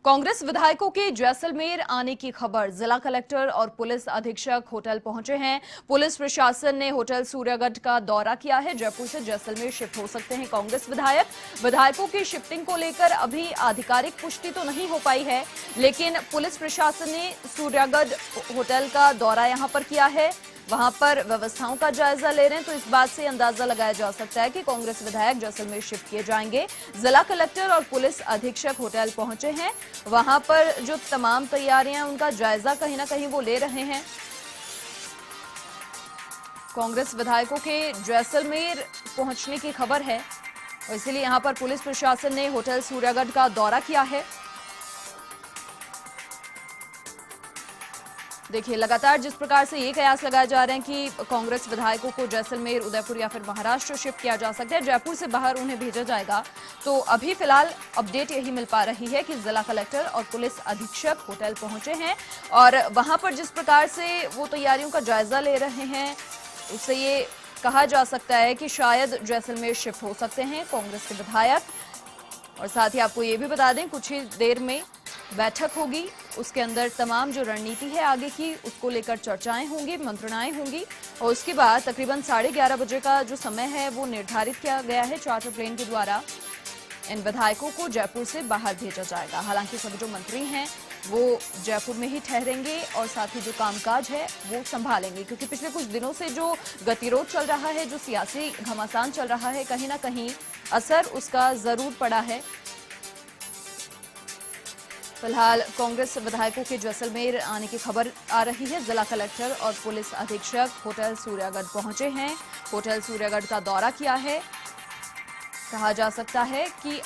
कांग्रेस विधायकों के जैसलमेर आने की खबर। जिला कलेक्टर और पुलिस अधीक्षक होटल पहुंचे हैं। पुलिस प्रशासन ने होटल सूर्यगढ़ का दौरा किया है। जयपुर से जैसलमेर शिफ्ट हो सकते हैं कांग्रेस विधायकों की शिफ्टिंग को लेकर अभी आधिकारिक पुष्टि तो नहीं हो पाई है, लेकिन पुलिस प्रशासन ने सूर्यगढ़ होटल का दौरा यहां पर किया है, वहां पर व्यवस्थाओं का जायजा ले रहे हैं। तो इस बात से अंदाजा लगाया जा सकता है कि कांग्रेस विधायक जैसलमेर शिफ्ट किए जाएंगे। जिला कलेक्टर और पुलिस अधीक्षक होटल पहुंचे हैं, वहां पर जो तमाम तैयारियां उनका जायजा कहीं ना कहीं वो ले रहे हैं। कांग्रेस विधायकों के जैसलमेर पहुंचने की खबर है और इसीलिए यहां पर पुलिस प्रशासन ने होटल सूर्यगढ़ का दौरा किया है। देखिए, लगातार जिस प्रकार से ये कयास लगाए जा रहे हैं कि कांग्रेस विधायकों को जैसलमेर, उदयपुर या फिर महाराष्ट्र शिफ्ट किया जा सकता है, जयपुर से बाहर उन्हें भेजा जाएगा, तो अभी फिलहाल अपडेट यही मिल पा रही है कि जिला कलेक्टर और पुलिस अधीक्षक होटल पहुंचे हैं और वहां पर जिस प्रकार से वो तैयारियों का जायजा ले रहे हैं, उससे ये कहा जा सकता है कि शायद जैसलमेर शिफ्ट हो सकते हैं कांग्रेस के विधायक। और साथ ही आपको ये भी बता दें, कुछ ही देर में बैठक होगी, उसके अंदर तमाम जो रणनीति है आगे की, उसको लेकर चर्चाएं होंगी, मंत्रणाएं होंगी और उसके बाद तकरीबन 11:30 बजे का जो समय है वो निर्धारित किया गया है चार्टर प्लेन के द्वारा। इन विधायकों को जयपुर से बाहर भेजा जाएगा। हालांकि सभी जो मंत्री हैं वो जयपुर में ही ठहरेंगे और साथ ही जो कामकाज है वो संभालेंगे, क्योंकि पिछले कुछ दिनों से जो गतिरोध चल रहा है, जो सियासी घमासान चल रहा है, कहीं ना कहीं असर उसका जरूर पड़ा है। फिलहाल कांग्रेस विधायकों के जैसलमेर आने की खबर आ रही है। जिला कलेक्टर और पुलिस अधीक्षक होटल सूर्यगढ़ पहुंचे हैं, होटल सूर्यगढ़ का दौरा किया है। कहा जा सकता है कि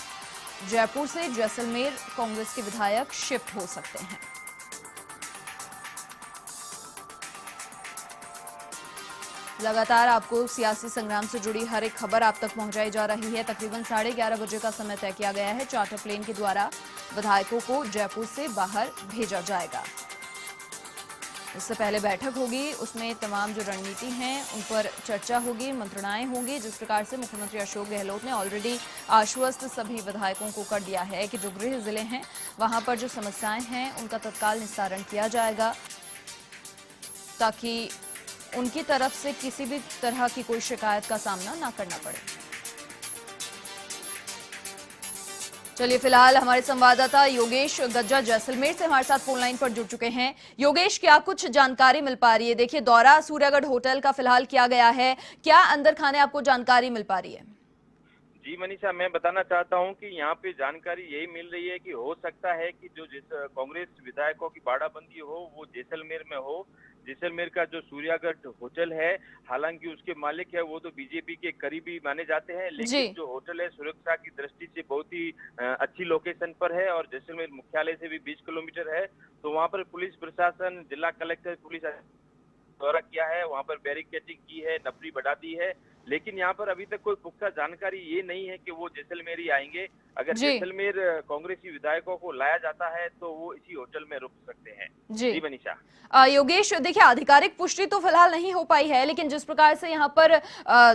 जयपुर से जैसलमेर कांग्रेस के विधायक शिफ्ट हो सकते हैं। लगातार आपको सियासी संग्राम से जुड़ी हर एक खबर आप तक पहुंचाई जा रही है। तकरीबन 11:30 बजे का समय तय किया गया है। चार्टर प्लेन के द्वारा विधायकों को जयपुर से बाहर भेजा जाएगा। इससे पहले बैठक होगी, उसमें तमाम जो रणनीति हैं उन पर चर्चा होगी, मंत्रणाएं होंगी। जिस प्रकार से मुख्यमंत्री अशोक गहलोत ने ऑलरेडी आश्वस्त सभी विधायकों को कर दिया है कि जो गृह जिले हैं वहां पर जो समस्याएं हैं उनका तत्काल निस्तारण किया जाएगा, ताकि उनकी तरफ से किसी भी तरह की कोई शिकायत का सामना ना करना पड़े। चलिए, फिलहाल हमारे संवाददाता योगेश गज्जा जैसलमेर से हमारे साथ फोन लाइन पर जुड़ चुके हैं। योगेश, क्या कुछ जानकारी मिल पा रही है? देखिए, दौरा सूर्यगढ़ होटल का फिलहाल किया गया है, क्या अंदर खाने आपको जानकारी मिल पा रही है? जी मनीषा, मैं बताना चाहता हूं कि यहाँ पे जानकारी यही मिल रही है कि हो सकता है कि जो कांग्रेस विधायकों की बाड़ाबंदी हो वो जैसलमेर में हो। जैसलमेर का जो सूर्यगढ़ होटल है, हालांकि उसके मालिक है वो तो बीजेपी के करीबी माने जाते हैं, लेकिन जो होटल है सुरक्षा की दृष्टि से बहुत ही अच्छी लोकेशन पर है और जैसलमेर मुख्यालय से भी 20 किलोमीटर है। तो वहाँ पर पुलिस प्रशासन, जिला कलेक्टर, पुलिस दौरा किया है, वहाँ पर बैरिकेडिंग की है, नफरी बढ़ा दी है, लेकिन यहाँ पर अभी तक कोई पुख्ता जानकारी ये नहीं है कि वो जैसलमेर ही आएंगे। अगर जैसलमेर कांग्रेसी विधायकों को लाया जाता है तो वो इसी होटल में रुक सकते हैं। जी मनीषा। योगेश, देखिए, आधिकारिक पुष्टि तो फिलहाल नहीं हो पाई है, लेकिन जिस प्रकार से यहाँ पर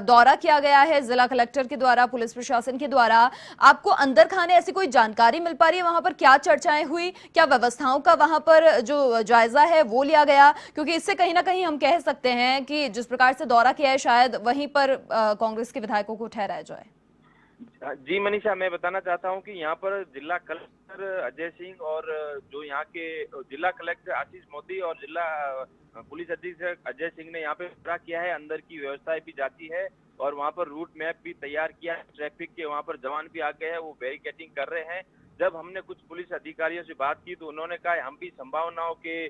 दौरा किया गया है जिला कलेक्टर के द्वारा, पुलिस प्रशासन के द्वारा, आपको अंदर खाने ऐसी कोई जानकारी मिल पा रही है? वहां पर क्या चर्चाएं हुई, क्या व्यवस्थाओं का वहां पर जो जायजा है वो लिया गया? क्योंकि इससे कहीं ना कहीं हम कह सकते हैं कि जिस प्रकार से दौरा किया है, शायद वहीं पर कांग्रेस के विधायकों को ठहराया जाए। जी मनीषा, मैं बताना चाहता हूं कि यहाँ पर जिला कलेक्टर अजय सिंह और जो यहाँ के जिला कलेक्टर आशीष मोदी और जिला पुलिस अधीक्षक अजय सिंह ने यहाँ पे दौरा किया है। अंदर की व्यवस्थाएं भी जाती है और वहाँ पर रूट मैप भी तैयार किया है। ट्रैफिक के वहाँ पर जवान भी आ गए हैं, वो बैरिकेडिंग कर रहे हैं। जब हमने कुछ पुलिस अधिकारियों से बात की तो उन्होंने कहा हम भी संभावनाओं के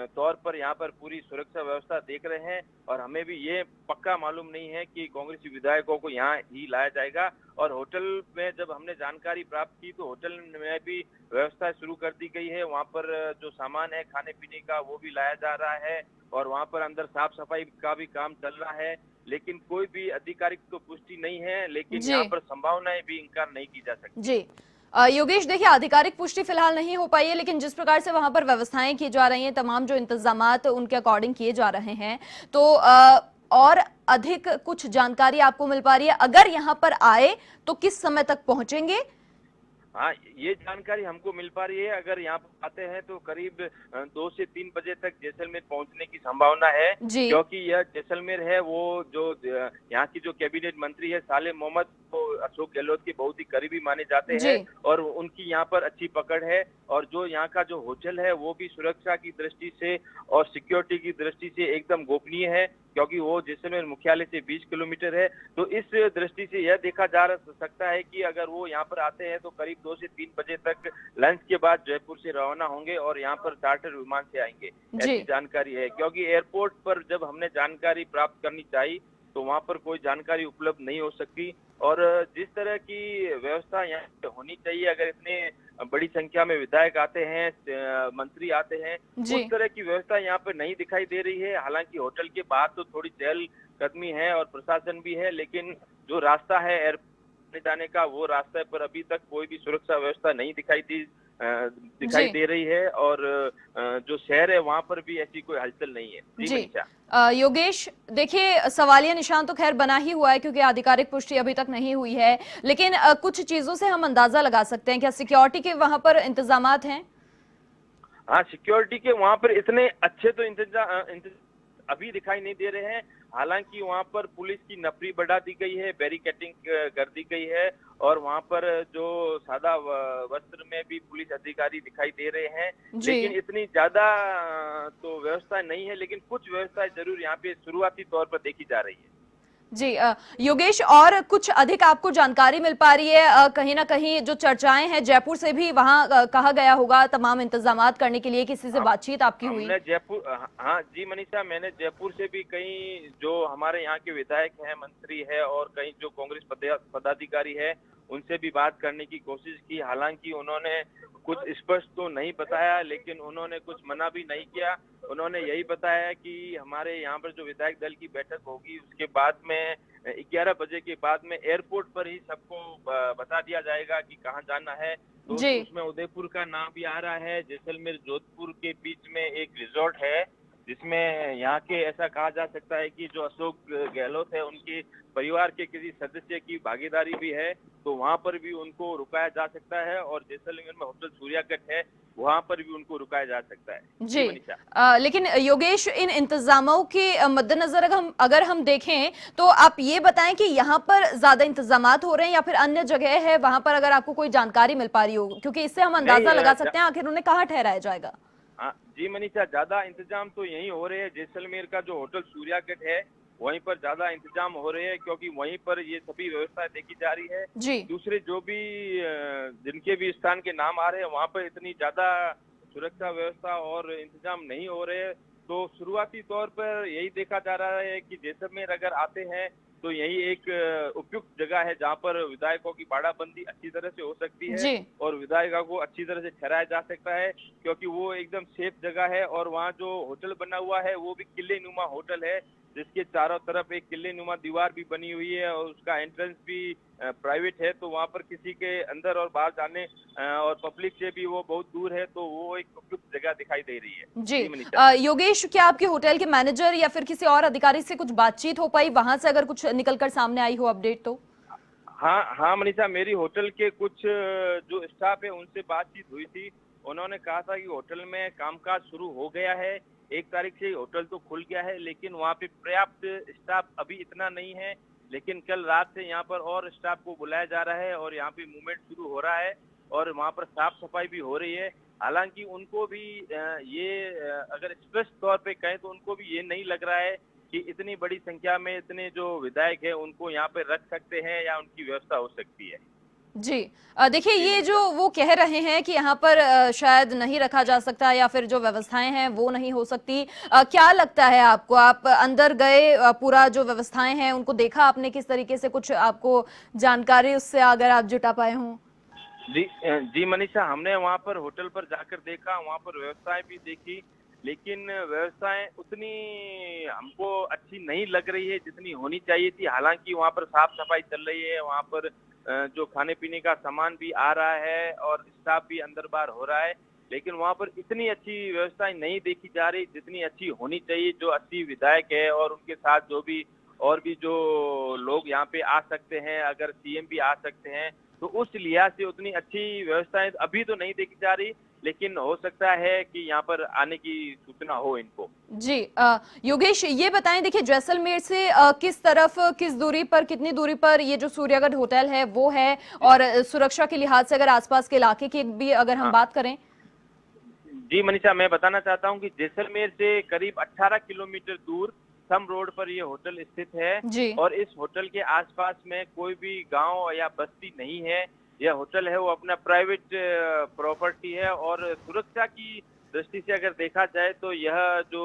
तौर पर यहाँ पर पूरी सुरक्षा व्यवस्था देख रहे हैं और हमें भी ये पक्का मालूम नहीं है कि कांग्रेसी विधायकों को यहाँ ही लाया जाएगा। और होटल में जब हमने जानकारी प्राप्त की तो होटल में भी व्यवस्था शुरू कर दी गई है। वहाँ पर जो सामान है खाने पीने का वो भी लाया जा रहा है और वहाँ पर अंदर साफ सफाई का भी काम चल रहा है, लेकिन कोई भी आधिकारिक तो पुष्टि नहीं है, लेकिन यहाँ पर संभावनाएं भी इनकार नहीं की जा सकती। जी योगेश, देखिए, आधिकारिक पुष्टि फिलहाल नहीं हो पाई है, लेकिन जिस प्रकार से वहां पर व्यवस्थाएं की जा रही हैं, तमाम जो इंतजामात उनके अकॉर्डिंग किए जा रहे हैं, तो और अधिक कुछ जानकारी आपको मिल पा रही है? अगर यहां पर आए तो किस समय तक पहुंचेंगे? हाँ, ये जानकारी हमको मिल पा रही है। अगर यहाँ पर आते हैं तो करीब 2 से 3 बजे तक जैसलमेर पहुंचने की संभावना है, जी। क्योंकि यह जैसलमेर है वो जो यहाँ की जो कैबिनेट मंत्री है साले मोहम्मद, वो अशोक गहलोत के बहुत ही करीबी माने जाते जी। हैं और उनकी यहाँ पर अच्छी पकड़ है। और जो यहाँ का जो होटल है वो भी सुरक्षा की दृष्टि से और सिक्योरिटी की दृष्टि से एकदम गोपनीय है, क्योंकि वो जैसलमेर मुख्यालय से 20 किलोमीटर है। तो इस दृष्टि से यह देखा जा सकता है कि अगर वो यहाँ पर आते हैं तो करीब 2 से 3 बजे तक लंच के बाद जयपुर से रवाना होंगे और यहाँ पर चार्टर विमान से आएंगे, जी। ऐसी जानकारी है। क्योंकि एयरपोर्ट पर जब हमने जानकारी प्राप्त करनी चाहिए तो वहाँ पर कोई जानकारी उपलब्ध नहीं हो सकती। और जिस तरह की व्यवस्था यहाँ पे होनी चाहिए, अगर इतने बड़ी संख्या में विधायक आते हैं, मंत्री आते हैं, जी। उस तरह की व्यवस्था यहाँ पर नहीं दिखाई दे रही है। हालांकि होटल के बाहर तो थोड़ी चहलकदमी है और प्रशासन भी है, लेकिन जो रास्ता है एयरपोर्ट जाने का, वो रास्ते पर अभी तक कोई भी सुरक्षा व्यवस्था नहीं दिखाई जी। दे रही है। और जो शहर है वहां पर भी ऐसी कोई हलचल नहीं है। जी जी। मनीषा। योगेश, देखिए सवालिया निशान तो खैर बना ही हुआ है क्योंकि आधिकारिक पुष्टि अभी तक नहीं हुई है, लेकिन कुछ चीजों से हम अंदाजा लगा सकते हैं। क्या सिक्योरिटी के वहां पर इंतजामात हैं? हाँ, सिक्योरिटी के वहां पर इतने अच्छे तो इंतजाम अभी दिखाई नहीं दे रहे हैं। हालांकि वहां पर पुलिस की नफरी बढ़ा दी गई है, बैरिकेडिंग कर दी गई है और वहां पर जो सादा वस्त्र में भी पुलिस अधिकारी दिखाई दे रहे हैं। जी। लेकिन इतनी ज्यादा तो व्यवस्था नहीं है, लेकिन कुछ व्यवस्था जरूर यहाँ पे शुरुआती तौर पर देखी जा रही है। जी। योगेश, और कुछ अधिक आपको जानकारी मिल पा रही है? कहीं ना कहीं जो चर्चाएं हैं जयपुर से भी वहां कहा गया होगा तमाम इंतजामात करने के लिए, किसी से हम बातचीत आपकी हुई? हमने जयपुर, हाँ जी मनीषा, मैंने जयपुर से भी कई जो हमारे यहाँ के विधायक हैं, मंत्री है और कई जो कांग्रेस पदाधिकारी है, उनसे भी बात करने की कोशिश की। हालांकि उन्होंने कुछ स्पष्ट तो नहीं बताया, लेकिन उन्होंने कुछ मना भी नहीं किया। उन्होंने यही बताया कि हमारे यहाँ पर जो विधायक दल की बैठक होगी उसके बाद में 11 बजे के बाद में एयरपोर्ट पर ही सबको बता दिया जाएगा कि कहाँ जाना है। तो जी। उसमें उदयपुर का नाम भी आ रहा है। जैसलमेर जोधपुर के बीच में एक रिजॉर्ट है, जिसमें यहाँ के ऐसा कहा जा सकता है कि जो अशोक गहलोत है उनके परिवार के किसी सदस्य की भागीदारी भी है, तो वहां पर भी उनको रुकाया जा सकता है। और जैसलमेर में होटल सूर्याकट है, वहां पर भी उनको रुकाया जा सकता है। जी। जी मनीषा। लेकिन योगेश, इन इंतजामों के मद्देनजर अगर हम देखें तो आप ये बताएं कि यहाँ पर ज्यादा इंतजामात हो रहे हैं या फिर अन्य जगह है वहां पर, अगर आपको कोई जानकारी मिल पा रही हो, क्योंकि इससे हम नहीं, अंदाजा लगा सकते हैं आखिर उन्हें कहाँ ठहराया जाएगा। जी मनीषा, ज्यादा इंतजाम तो यही हो रहे हैं। जैसलमेर का जो होटल सूर्यागढ़ है वहीं पर ज्यादा इंतजाम हो रहे हैं, क्योंकि वहीं पर ये सभी व्यवस्था देखी जा रही है। जी। दूसरे जो भी जिनके भी स्थान के नाम आ रहे हैं वहां पर इतनी ज्यादा सुरक्षा व्यवस्था और इंतजाम नहीं हो रहे हैं। तो शुरुआती तौर पर यही देखा जा रहा है कि जैसलमेर अगर आते हैं तो यही एक उपयुक्त जगह है जहां पर विधायकों की बाड़ाबंदी अच्छी तरह से हो सकती है जी। और विधायकों को अच्छी तरह से ठहराया जा सकता है, क्योंकि वो एकदम सेफ जगह है। और वहाँ जो होटल बना हुआ है वो भी किले नुमा होटल है, जिसके चारों तरफ एक किले नुमा दीवार भी बनी हुई है और उसका एंट्रेंस भी प्राइवेट है। तो वहाँ पर किसी के अंदर और बाहर जाने और पब्लिक से भी वो बहुत दूर है, तो वो एक उपयुक्त जगह दिखाई दे रही है। जी। जी मनीषा। योगेश, क्या आपके होटल के मैनेजर या फिर किसी और अधिकारी से कुछ बातचीत हो पाई वहां से, अगर कुछ निकलकर सामने आई हो अपडेट तो? हाँ हाँ मनीषा, मेरी होटल के कुछ जो स्टाफ है उनसे बातचीत हुई थी। उन्होंने कहा था कि होटल में कामकाज शुरू हो गया है, 1 तारीख से होटल तो खुल गया है, लेकिन वहाँ पे पर्याप्त स्टाफ अभी इतना नहीं है। लेकिन कल रात से यहाँ पर और स्टाफ को बुलाया जा रहा है और यहाँ पे मूवमेंट शुरू हो रहा है और वहाँ पर साफ सफाई भी हो रही है। हालांकि उनको भी अगर स्पष्ट तौर पे कहें तो उनको भी ये नहीं लग रहा है कि इतनी बड़ी संख्या में इतने जो विधायक है उनको यहाँ पे रख सकते हैं या उनकी व्यवस्था हो सकती है। जी। देखिए, जी ये जो मनीषा। वो कह रहे हैं कि यहाँ पर शायद नहीं रखा जा सकता या फिर जो व्यवस्थाएं हैं वो नहीं हो सकती, क्या लगता है आपको? आप अंदर गए, पूरा जो व्यवस्थाएं हैं उनको देखा आपने किस तरीके से? कुछ आपको जानकारी उससे अगर आप जुटा पाए हों? जी मनीषा, हमने वहाँ पर होटल पर जाकर देखा, वहाँ पर व्यवस्थाएं भी देखी, लेकिन व्यवस्थाएं उतनी हमको अच्छी नहीं लग रही है जितनी होनी चाहिए थी। हालांकि वहाँ पर साफ सफाई चल रही है, वहाँ पर जो खाने पीने का सामान भी आ रहा है और स्टाफ भी अंदर बाहर हो रहा है, लेकिन वहाँ पर इतनी अच्छी व्यवस्थाएं नहीं देखी जा रही जितनी अच्छी होनी चाहिए। जो 80 विधायक है और उनके साथ जो भी और भी जो लोग यहाँ पे आ सकते हैं, अगर सीएम भी आ सकते हैं, तो उस लिहाज से उतनी अच्छी व्यवस्थाएं अभी तो नहीं देखी जा रही, लेकिन हो सकता है कि यहाँ पर आने की सूचना हो इनको। जी योगेश, ये बताएं, देखिए जैसलमेर से किस तरफ, किस दूरी पर, कितनी दूरी पर ये जो सूर्यगढ़ होटल है वो है, और सुरक्षा के लिहाज से अगर आसपास के इलाके की भी अगर हम हाँ बात करें। जी मनीषा, मैं बताना चाहता हूँ कि जैसलमेर से करीब 18 किलोमीटर दूर सम रोड पर ये होटल स्थित है जी और इस होटल के आसपास में कोई भी गांव या बस्ती नहीं है। यह होटल है वो अपना प्राइवेट प्रॉपर्टी है और सुरक्षा की दृष्टि से अगर देखा जाए तो यह जो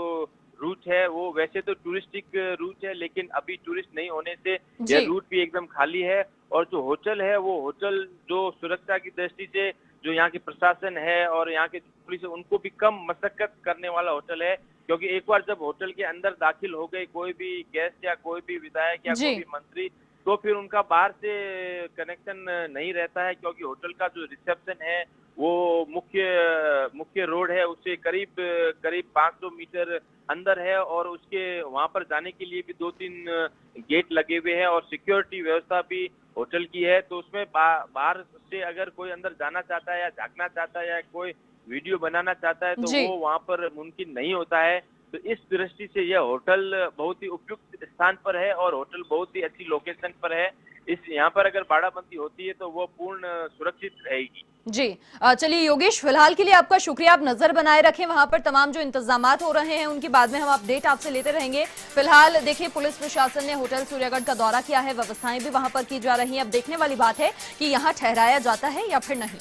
रूट है वो वैसे तो टूरिस्टिक रूट है, लेकिन अभी टूरिस्ट नहीं होने से जी यह रूट भी एकदम खाली है। और जो होटल है वो होटल जो सुरक्षा की दृष्टि से जो यहाँ की प्रशासन है और यहाँ की पुलिस है उनको भी कम मशक्कत करने वाला होटल है, क्योंकि एक बार जब होटल के अंदर दाखिल हो गए कोई भी गेस्ट या कोई भी विधायक या जी कोई भी मंत्री, तो फिर उनका बाहर से कनेक्शन नहीं रहता है, क्योंकि होटल का जो रिसेप्शन है वो मुख्य रोड है उससे करीब करीब 500 मीटर अंदर है और उसके वहां पर जाने के लिए भी 2-3 गेट लगे हुए हैं और सिक्योरिटी व्यवस्था भी होटल की है। तो उसमें बाहर से अगर कोई अंदर जाना चाहता है या झांकना चाहता है या कोई वीडियो बनाना चाहता है तो जी वो वहां पर मुमकिन नहीं होता है। तो इस दृष्टि से यह होटल बहुत ही उपयुक्त स्थान पर है और होटल बहुत ही अच्छी लोकेशन पर है। इस यहाँ पर अगर बाड़ाबंदी होती है तो वो पूर्ण सुरक्षित रहेगी। जी चलिए योगेश, फिलहाल के लिए आपका शुक्रिया, आप नजर बनाए रखें वहां पर तमाम जो इंतजामात हो रहे हैं उनकी बाद में हम अपडेट आपसे लेते रहेंगे। फिलहाल देखिए पुलिस प्रशासन ने होटल सूर्यगढ़ का दौरा किया है, व्यवस्थाएं भी वहां पर की जा रही हैं। अब देखने वाली बात है कि यहाँ ठहराया जाता है या फिर नहीं।